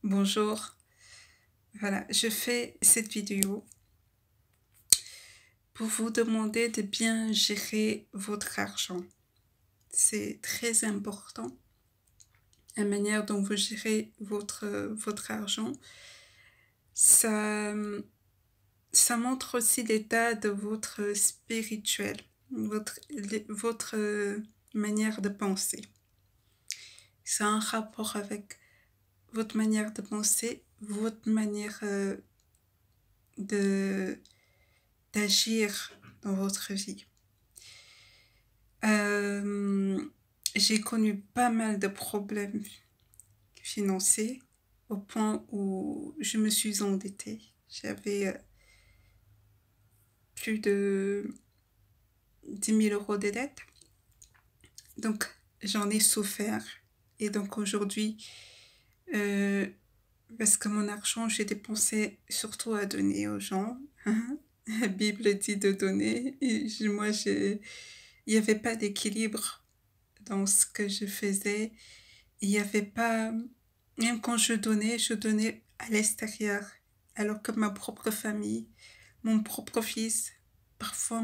Bonjour, voilà, je fais cette vidéo pour vous demander de bien gérer votre argent. C'est très important, la manière dont vous gérez votre argent. Ça, ça montre aussi l'état de votre spirituel, votre manière de penser. Ça a un rapport avec votre manière de penser, votre manière de d'agir dans votre vie. Euh, j'ai connu pas mal de problèmes financiers au point où je me suis endettée. J'avais plus de 10 000 € de dettes. Donc, j'en ai souffert. Et donc, aujourd'hui, euh, parce que mon argent, j'ai dépensé surtout à donner aux gens. La Bible dit de donner. Et il n'y avait pas d'équilibre dans ce que je faisais. Il n'y avait pas, même quand je donnais à l'extérieur, alors que ma propre famille, mon propre fils, parfois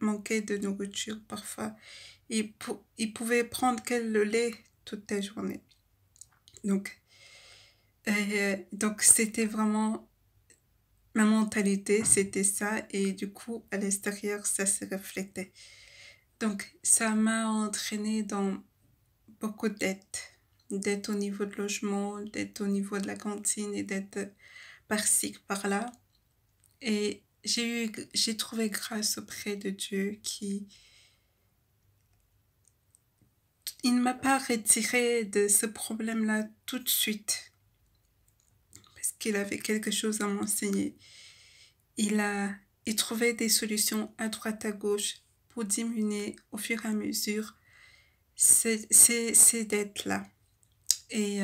manquait de nourriture, parfois il pouvait prendre que le lait toute la journée. Donc c'était vraiment ma mentalité, c'était ça, et du coup à l'extérieur ça se reflétait. Donc ça m'a entraîné dans beaucoup de dettes. Dettes au niveau de logement, dettes au niveau de la cantine et dettes par-ci, par-là. Et j'ai trouvé grâce auprès de Dieu il ne m'a pas retiré de ce problème-là tout de suite, parce qu'il avait quelque chose à m'enseigner. Il a, il trouvait des solutions à droite à gauche pour diminuer au fur et à mesure ces dettes-là. Et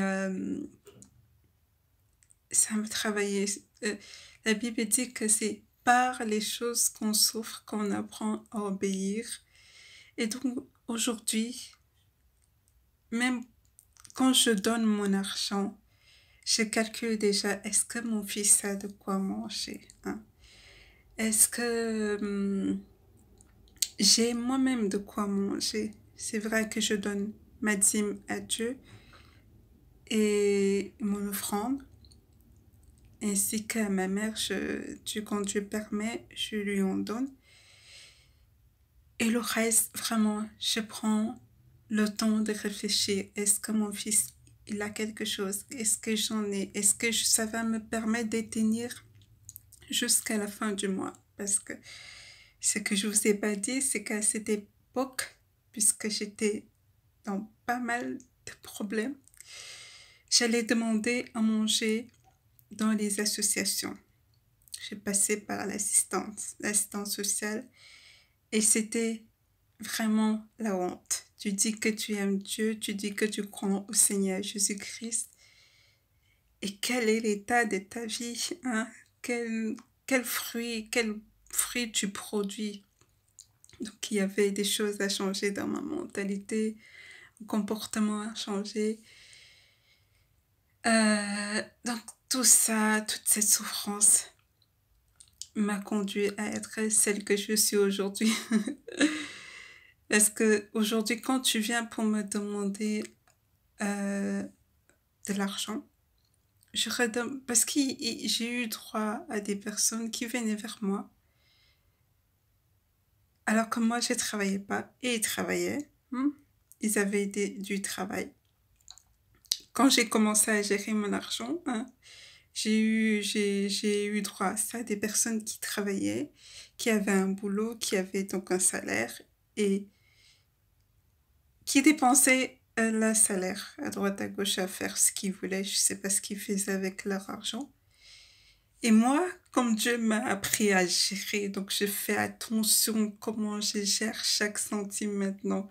ça me travaillait. Euh, la Bible dit que c'est par les choses qu'on souffre qu'on apprend à obéir. Et donc aujourd'hui, même quand je donne mon argent, je calcule déjà, est-ce que mon fils a de quoi manger, hein? Est-ce que j'ai moi-même de quoi manger? C'est vrai que je donne ma dîme à Dieu et mon offrande, ainsi qu'à ma mère, quand Dieu permet, je lui en donne. Et le reste, vraiment, je prends le temps de réfléchir. Est-ce que mon fils, il a quelque chose? Est-ce que j'en ai? Est-ce que ça va me permettre de tenir jusqu'à la fin du mois? Parce que ce que je vous ai pas dit, c'est qu'à cette époque, puisque j'étais dans pas mal de problèmes, j'allais demander à manger dans les associations. J'ai passé par l'assistance sociale, et c'était vraiment la honte. Tu dis que tu aimes Dieu, tu dis que tu crois au Seigneur Jésus-Christ. Et quel est l'état de ta vie, hein? Quel, quel fruit tu produis? Donc il y avait des choses à changer dans ma mentalité, mon comportement à changer. Donc tout ça, toute cette souffrance m'a conduit à être celle que je suis aujourd'hui. Parce que aujourd'hui, quand tu viens pour me demander euh, de l'argent, je redonne parce que j'ai eu droit à des personnes qui venaient vers moi alors que moi je travaillais pas et ils travaillaient. Ils avaient du travail. Quand j'ai commencé à gérer mon argent, hein, j'ai eu droit à ça, des personnes qui travaillaient, qui avaient un boulot, qui avaient donc un salaire et qui dépensaient leur salaire à droite à gauche à faire ce qu'ils voulaient. Je sais pas ce qu'ils faisaient avec leur argent. Et moi, comme Dieu m'a appris à gérer, donc je fais attention comment je gère chaque centime maintenant.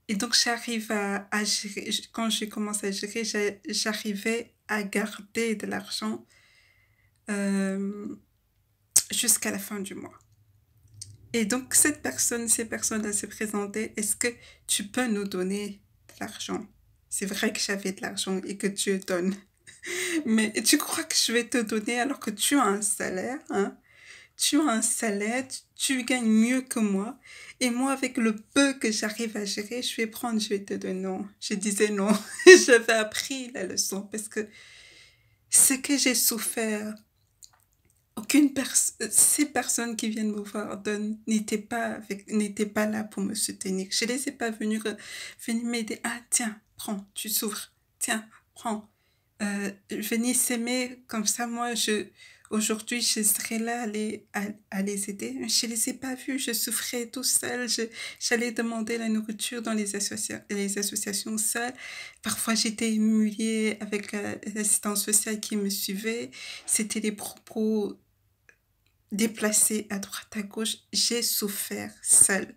Et donc j'arrive à gérer, quand j'ai commencé à gérer, j'arrivais à garder de l'argent euh, jusqu'à la fin du mois. Et donc ces personnes-là se présentaient, est-ce que tu peux nous donner de l'argent? C'est vrai que j'avais de l'argent et que Dieu donne. Mais tu crois que je vais te donner alors que tu as un salaire, hein? Tu as un salaire, tu gagnes mieux que moi. Et moi, avec le peu que j'arrive à gérer, je vais prendre, je vais te donner non. Je disais non. J'avais appris la leçon parce que ce que j'ai souffert, aucune personne, ces personnes qui viennent me voir n'étaient pas là pour me soutenir. Je les ai pas venus m'aider. Ah, tiens, prends, tu souffres. Tiens, prends. Venez s'aimer comme ça, aujourd'hui, je serai là à les aider. Je les ai pas vus, je souffrais tout seul, j'allais demander la nourriture dans les associations seules. Parfois, j'étais humiliée avec l'assistance sociale qui me suivait. C'était des propos déplacés à droite à gauche. J'ai souffert seule.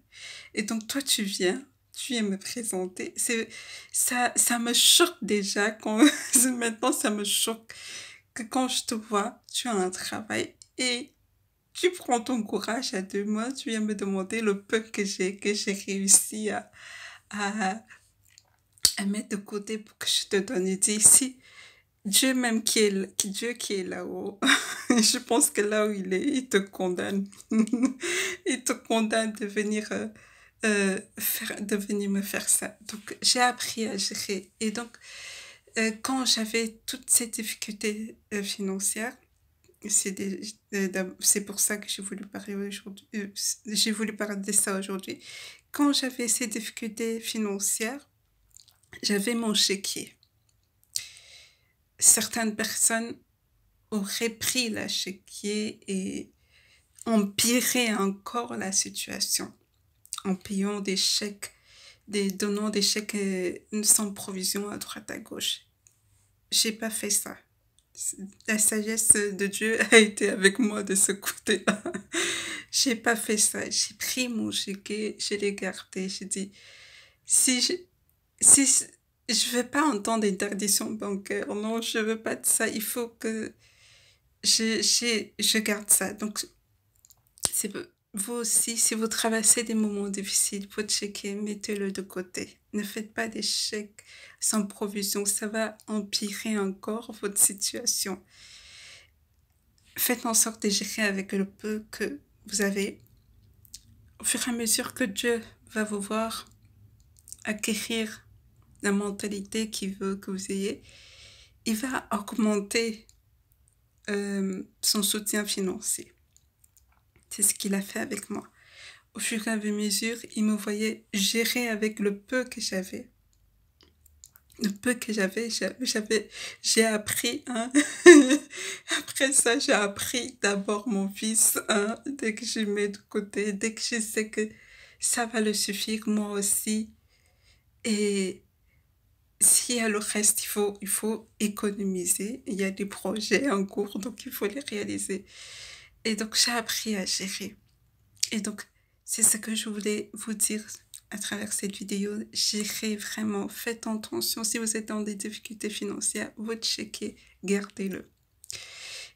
Et donc, toi, tu viens me présenter. Ça me choque déjà quand, maintenant, ça me choque que quand je te vois, tu as un travail et tu prends ton courage à 2 mois, tu viens me demander le peu que j'ai réussi à, à mettre de côté pour que je te donne. Et dis ici, Dieu même Dieu qui est là-haut, je pense que là où il est, il te condamne. Il te condamne de venir de venir me faire ça. Donc, j'ai appris à gérer. Et donc, quand j'avais toutes ces difficultés financières, c'est pour ça que j'ai voulu parler aujourd'hui. J'ai voulu parler de ça aujourd'hui. Quand j'avais ces difficultés financières, j'avais mon chéquier. Certaines personnes auraient pris le chéquier et empiré encore la situation en payant des chèques, donnant des chèques sans provision à droite à gauche. J'ai pas fait ça. La sagesse de Dieu a été avec moi de ce côté-là. J'ai pas fait ça. J'ai pris mon chéquier, je l'ai gardé. J'ai dit, si je, si je veux pas entendre d'interdiction bancaire, non, je veux pas de ça. Il faut que je garde ça. Donc, c'est vous aussi, si vous traversez des moments difficiles, votre chéquier, mettez-le de côté. Ne faites pas des chèques sans provision, ça va empirer encore votre situation. Faites en sorte de gérer avec le peu que vous avez. Au fur et à mesure que Dieu va vous voir acquérir la mentalité qu'il veut que vous ayez, il va augmenter son soutien financier. C'est ce qu'il a fait avec moi. Au fur et à mesure, il me voyait gérer avec le peu que j'avais. Le peu que j'ai appris, hein. Après ça, j'ai appris d'abord mon fils, hein, dès que je mets de côté, dès que je sais que ça va le suffire, moi aussi. Et s'il y a le reste, il faut économiser. Il y a des projets en cours, donc il faut les réaliser. Et donc, j'ai appris à gérer. Et donc, c'est ce que je voulais vous dire à travers cette vidéo. Gérez vraiment, faites attention. Si vous êtes dans des difficultés financières, votre chéquier, gardez-le.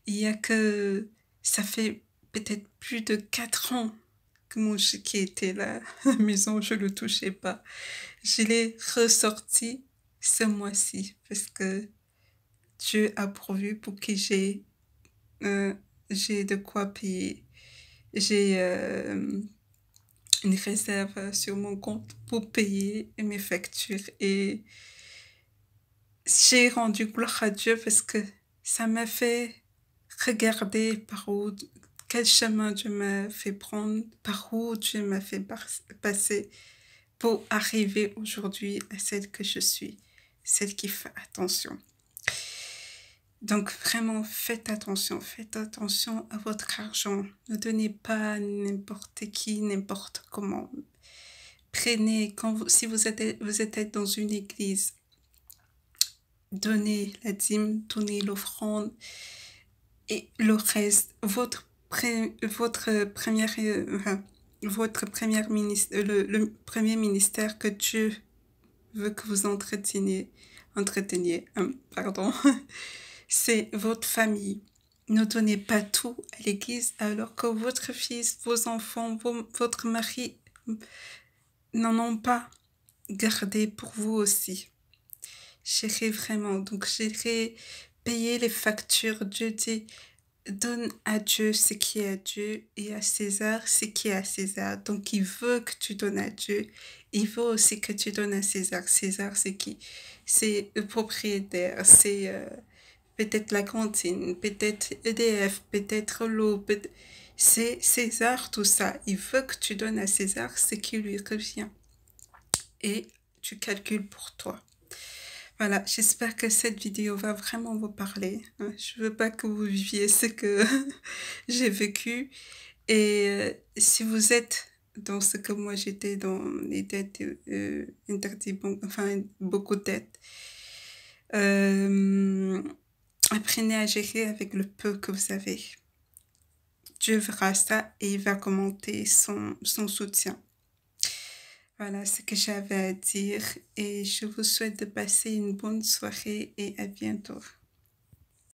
Il y a que, ça fait peut-être plus de 4 ans que mon chéquier était là à la maison, je le touchais pas. Je l'ai ressorti ce mois-ci parce que Dieu a pourvu pour que euh, j'ai de quoi payer. J'ai une réserve sur mon compte pour payer mes factures et j'ai rendu gloire à Dieu parce que ça m'a fait regarder quel chemin Dieu m'a fait prendre, par où Dieu m'a fait passer pour arriver aujourd'hui à celle que je suis, celle qui fait attention. Donc vraiment, faites attention à votre argent. Ne donnez pas à n'importe qui, n'importe comment. Prenez, si vous êtes dans une église, donnez la dîme, donnez l'offrande et le reste, votre première le premier ministère que Dieu veut que vous entreteniez, pardon, c'est votre famille. Ne donnez pas tout à l'église alors que votre fils, vos enfants, votre mari n'en ont pas. Gardez pour vous aussi. J'irai vraiment. Donc, j'irai payer les factures. Dieu dit, donne à Dieu ce qui est à Dieu et à César ce qui est à César. Donc, il veut que tu donnes à Dieu. Il veut aussi que tu donnes à César. César, c'est qui? C'est le propriétaire. C'est peut-être la cantine, peut-être EDF, peut-être l'eau. C'est César, tout ça. Il veut que tu donnes à César ce qui lui revient. Et tu calcules pour toi. Voilà, j'espère que cette vidéo va vraiment vous parler, hein. Je veux pas que vous viviez ce que j'ai vécu. Et si vous êtes dans ce que moi j'étais dans les dettes interdites, enfin beaucoup de dettes, euh, apprenez à gérer avec le peu que vous avez. Dieu verra ça et il va commenter son soutien. Voilà ce que j'avais à dire et je vous souhaite de passer une bonne soirée et à bientôt.